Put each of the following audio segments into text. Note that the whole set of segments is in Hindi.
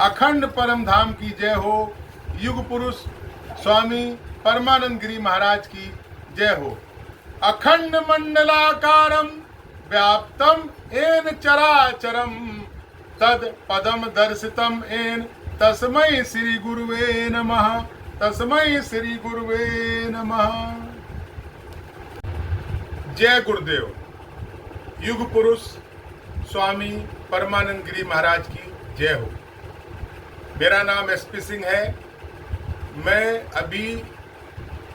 अखंड परम धाम की जय हो। युग पुरुष स्वामी परमानंद गिरी महाराज की जय हो। अखंड मंडलाकारं व्याप्तम येन चराचरम तद पदम दर्शितम येन तस्मै श्री गुरुवे नमः। तस्मै श्री गुरुवे नमः। जय गुरुदेव। युग पुरुष स्वामी परमानंद गिरी महाराज की जय हो। मेरा नाम एसपी सिंह है। मैं अभी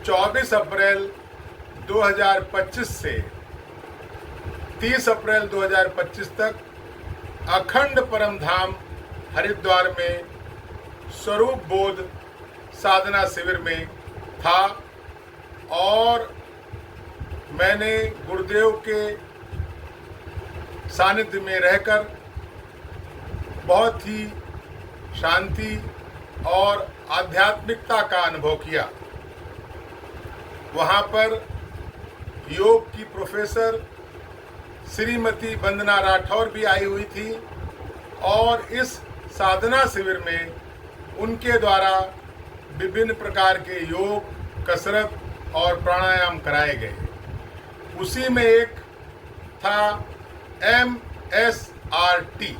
24 अप्रैल 2025 से 30 अप्रैल 2025 तक अखंड परम धाम हरिद्वार में स्वरूप बोध साधना शिविर में था और मैंने गुरुदेव के सानिध्य में रहकर बहुत ही शांति और आध्यात्मिकता का अनुभव किया। वहाँ पर योग की प्रोफेसर श्रीमती वंदना राठौर भी आई हुई थी और इस साधना शिविर में उनके द्वारा विभिन्न प्रकार के योग, कसरत और प्राणायाम कराए गए। उसी में एक था MSRT।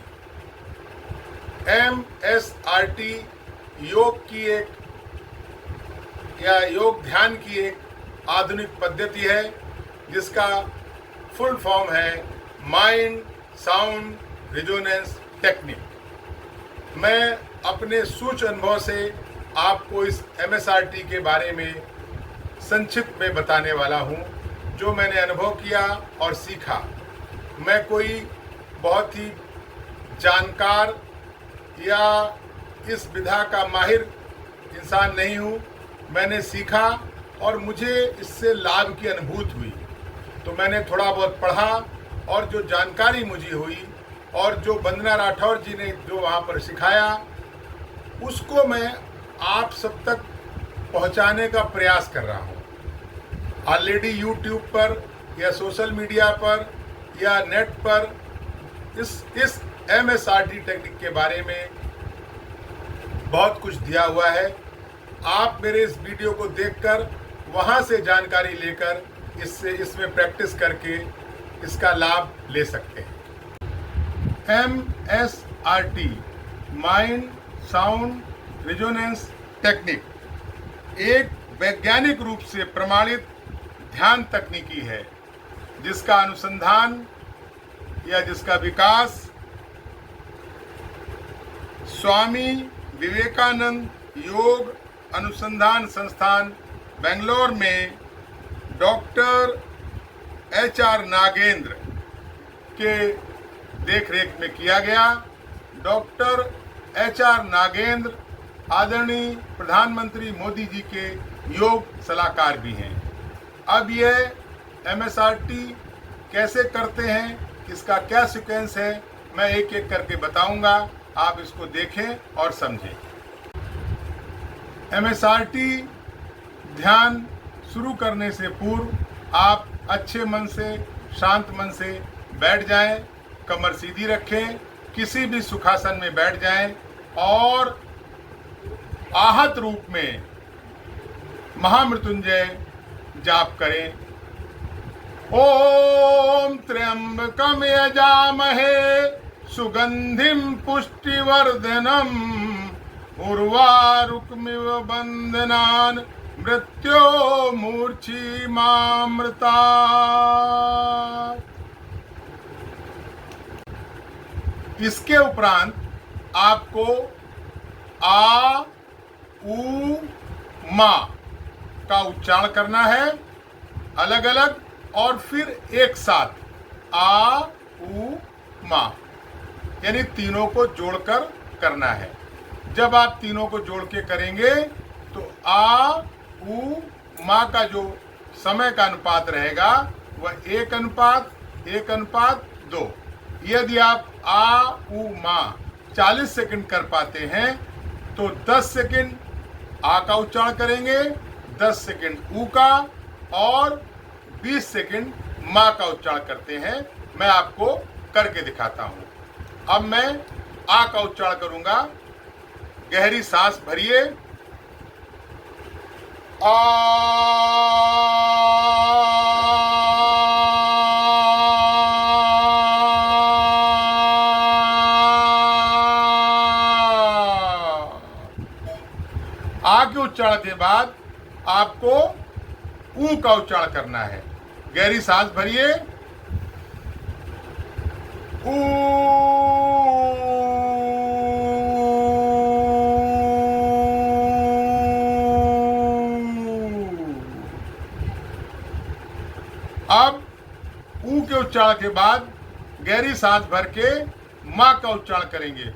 MSRT योग की एक या योग ध्यान की एक आधुनिक पद्धति है जिसका फुल फॉर्म है माइंड साउंड रिजोनेंस टेक्निक। मैं अपने सूक्ष्म अनुभव से आपको इस MSRT के बारे में संक्षिप्त में बताने वाला हूँ, जो मैंने अनुभव किया और सीखा। मैं कोई बहुत ही जानकार या इस विधा का माहिर इंसान नहीं हूँ। मैंने सीखा और मुझे इससे लाभ की अनुभूति हुई, तो मैंने थोड़ा बहुत पढ़ा और जो जानकारी मुझे हुई और जो वंदना राठौर जी ने जो वहाँ पर सिखाया उसको मैं आप सब तक पहुँचाने का प्रयास कर रहा हूँ। ऑलरेडी यूट्यूब पर या सोशल मीडिया पर या नेट पर इस MSRT टेक्निक के बारे में बहुत कुछ दिया हुआ है। आप मेरे इस वीडियो को देखकर वहाँ से जानकारी लेकर इसमें प्रैक्टिस करके इसका लाभ ले सकते हैं। MSRT mind sound resonance technique एक वैज्ञानिक रूप से प्रमाणित ध्यान तकनीकी है जिसका अनुसंधान या जिसका विकास स्वामी विवेकानंद योग अनुसंधान संस्थान बेंगलोर में डॉक्टर HR नागेंद्र के देखरेख में किया गया। डॉक्टर HR नागेंद्र आदरणीय प्रधानमंत्री मोदी जी के योग सलाहकार भी हैं। अब यह MSRT कैसे करते हैं, इसका क्या सीक्वेंस है, मैं एक एक करके बताऊंगा। आप इसको देखें और समझें। MSRT ध्यान शुरू करने से पूर्व आप अच्छे मन से, शांत मन से बैठ जाएं, कमर सीधी रखें, किसी भी सुखासन में बैठ जाएं और आहत रूप में महामृत्युंजय जाप करें। ओम त्र्यंबकम यजामहे सुगंधिम पुष्टिवर्धनम उर्वारुकमिव बंधनान मृत्यो मूर्छि मामृता। इसके उपरांत आपको आ उ मा का उच्चारण करना है अलग अलग और फिर एक साथ आ उ मा, यानी तीनों को जोड़कर करना है। जब आप तीनों को जोड़ के करेंगे तो आ उ मा का जो समय का अनुपात रहेगा वह 1:1:2। यदि आप आ उ मा 40 सेकंड कर पाते हैं तो 10 सेकंड आ का उच्चारण करेंगे, 10 सेकंड ऊ का और 20 सेकंड माँ का उच्चारण करते हैं। मैं आपको करके दिखाता हूँ। अब मैं आ का उच्चारण करूँगा। गहरी सांस भरिए। आ के उच्चारण के बाद आपको ऊ का उच्चारण करना है। गहरी सांस भरिए। अब ऊ के उच्चारण के बाद गहरी सांस भर के मां का उच्चारण करेंगे।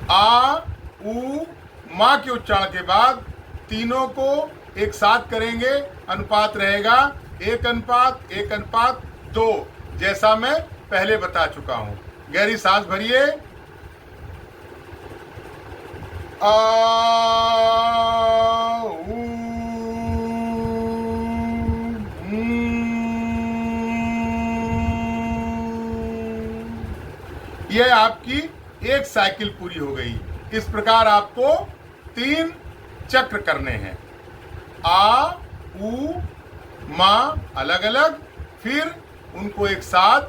आ ऊ मां के उच्चारण के बाद तीनों को एक साथ करेंगे। अनुपात रहेगा 1:1:2, जैसा मैं पहले बता चुका हूं। गहरी सांस भरिए। आ ऊ यह आपकी एक साइकिल पूरी हो गई। इस प्रकार आपको 3 चक्र करने हैं। आ ऊ मां अलग अलग, फिर उनको एक साथ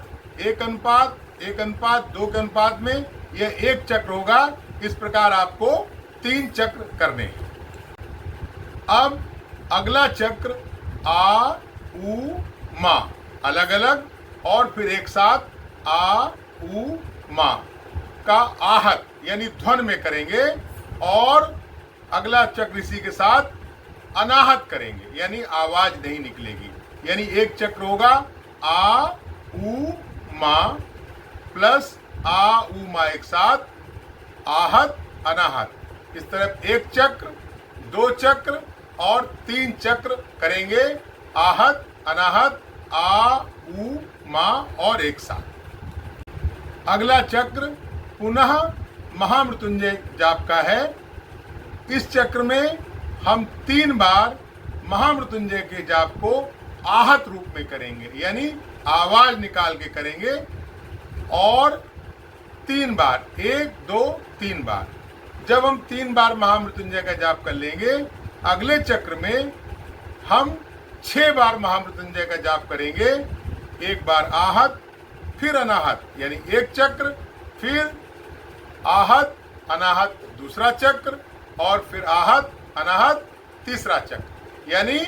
1:1:2 के अनुपात में यह एक चक्र होगा। इस प्रकार आपको 3 चक्र करने हैं। अब अगला चक्र आ ऊ मां अलग अलग और फिर एक साथ आ ऊ मां का आहत यानी ध्वन में करेंगे, और अगला चक्र इसी के साथ अनाहत करेंगे यानी आवाज नहीं निकलेगी। यानी एक चक्र होगा आ ऊ मां प्लस आ ऊ मां एक साथ, आहत अनाहत। इस तरह एक चक्र, 2 चक्र और 3 चक्र करेंगे। आहत अनाहत आ ऊ मां और एक साथ। अगला चक्र पुनः महामृत्युंजय जाप का है। इस चक्र में हम 3 बार महामृत्युंजय के जाप को आहत रूप में करेंगे यानी आवाज निकाल के करेंगे, और 3 बार 1 2 3 बार। जब हम 3 बार महामृत्युंजय का जाप कर लेंगे, अगले चक्र में हम 6 बार महामृत्युंजय का जाप करेंगे। 1 बार आहत फिर अनाहत यानी एक चक्र, फिर आहत अनाहत दूसरा चक्र, और फिर आहत अनाहत तीसरा चक्र, यानी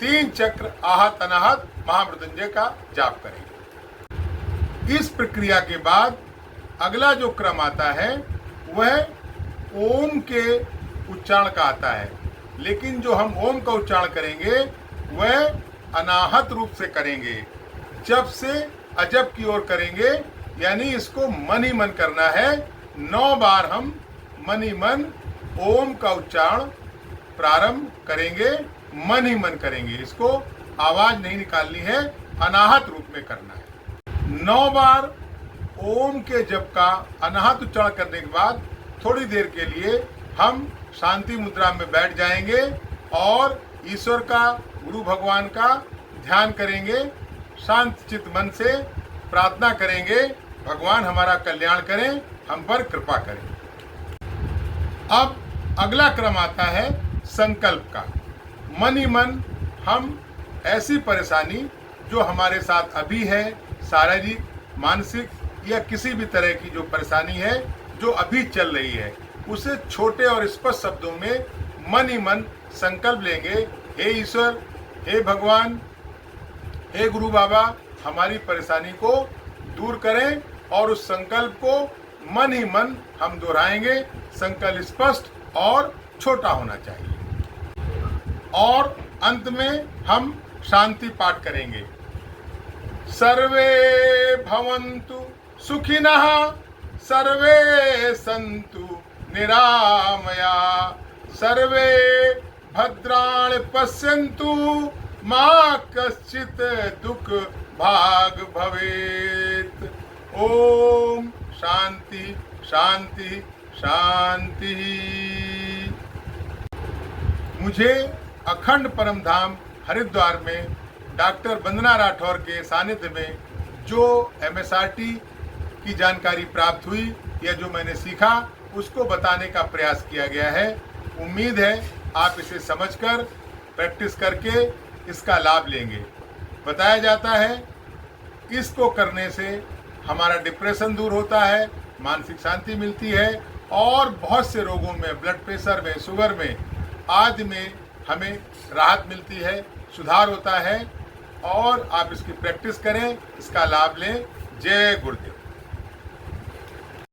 3 चक्र आहत अनाहत महामृत्युंजय का जाप करेंगे। इस प्रक्रिया के बाद अगला जो क्रम आता है वह ओम के उच्चारण का आता है, लेकिन जो हम ओम का उच्चारण करेंगे वह अनाहत रूप से करेंगे। जब से अजब की ओर करेंगे, यानी इसको मन ही मन करना है। 9 बार हम मन ही मन ओम का उच्चारण प्रारंभ करेंगे, मन ही मन करेंगे। इसको आवाज नहीं निकालनी है, अनाहत रूप में करना है। 9 बार ओम के जप का अनाहत उच्चारण करने के बाद थोड़ी देर के लिए हम शांति मुद्रा में बैठ जाएंगे और ईश्वर का, गुरु भगवान का ध्यान करेंगे। शांत चित्त मन से प्रार्थना करेंगे, भगवान हमारा कल्याण करें, हम पर कृपा करें। अब अगला क्रम आता है संकल्प का। मन ही मन हम ऐसी परेशानी जो हमारे साथ अभी है, शारीरिक, मानसिक या किसी भी तरह की जो परेशानी है जो अभी चल रही है, उसे छोटे और स्पष्ट शब्दों में मन ही मन संकल्प लेंगे। हे ईश्वर, हे भगवान, हे गुरु बाबा, हमारी परेशानी को दूर करें, और उस संकल्प को मन ही मन हम दोहराएंगे। संकल्प स्पष्ट और छोटा होना चाहिए। और अंत में हम शांति पाठ करेंगे। सर्वे भवन्तु सुखिनः, सर्वे सन्तु निरामया, सर्वे भद्राणि पश्यन्तु, मा कश्चित् दुख भाग भवेत्। ओम शांति शांति शांति। मुझे अखंड परम धाम हरिद्वार में डॉक्टर वंदना राठौर के सानिध्य में जो MSRT की जानकारी प्राप्त हुई या जो मैंने सीखा उसको बताने का प्रयास किया गया है। उम्मीद है आप इसे समझकर प्रैक्टिस करके इसका लाभ लेंगे। बताया जाता है इसको करने से हमारा डिप्रेशन दूर होता है, मानसिक शांति मिलती है और बहुत से रोगों में, ब्लड प्रेशर में, शुगर में आदि में हमें राहत मिलती है, सुधार होता है। और आप इसकी प्रैक्टिस करें, इसका लाभ लें। जय गुरुदेव।